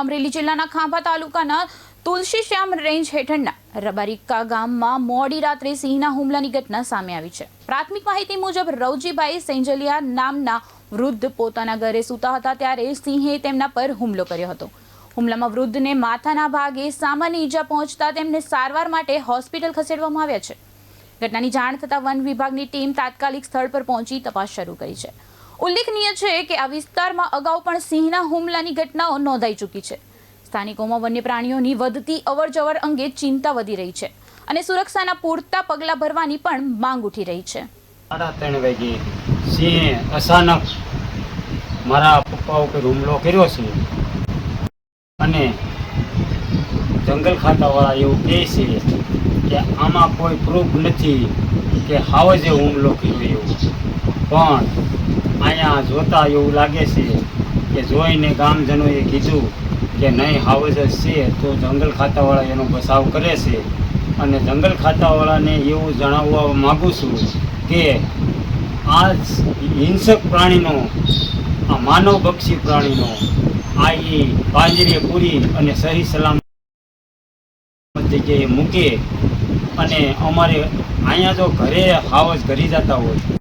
અમરેલી જિલ્લાના ખાંભા તાલુકાના તુલસીશ્યામ રેન્જ હેઠળના રબારિકા ગામમાં મોડી રાત્રે સિંહના હુમલાની ઘટના સામે આવી છે। પ્રાથમિક માહિતી મુજબ રવજીભાઈ સેંજલિયા નામના વૃદ્ધ પોતાના ઘરે સૂતા હતા ત્યારે સિંહે તેમના પર હુમલો કર્યો હતો। હુમલામાં વૃદ્ધને માથાના ભાગે સામાન્ય ઈજા પહોંચતા તેમને સારવાર માટે હોસ્પિટલ ખસેડવામાં આવ્યા છે। ઘટનાની જાણ થતાં વન વિભાગની ટીમ તાત્કાલિક સ્થળ પર પહોંચી તપાસ શરૂ કરી છે। ઉલ્લેખનીય છે કે આ વિસ્તારમાં અગાઉ પણ સિંહના હુમલાની ઘટનાઓ નોંધાઈ ચૂકી છે। સ્થાનિકોમાં વન્ય પ્રાણીઓની વધતી અવરજવર અંગે ચિંતા વધી રહી છે અને સુરક્ષાના પૂરતા પગલાં ભરવાની પણ માંગ ઉઠી રહી છે। 3:30 વાગે સિંહે અચાનક મારા પપ્પા ઉપર હુમલો કર્યો છે અને જંગલ ખાતાવાળા એવું કહે છે કે આમાં કોઈ પ્રૂફ નથી કે હાવજે હુમલો કર્યો એવું, પણ અહીંયા જોતા એવું લાગે છે કે જોઈને ગામજનોએ કીધું કે નહીં હાવજ જ છે, તો જંગલ ખાતાવાળા એનો બચાવ કરે છે। અને જંગલ ખાતાવાળાને એવું જણાવવા માગું છું કે આ હિંસક પ્રાણીનો, આ માનવભક્ષી પ્રાણીનો આ એ પાંજરે પૂરી અને સહી સલામત જગ્યાએ મૂકે અને અમારે અહીંયા જો ઘરે હાવજ ઘરી જતા હોય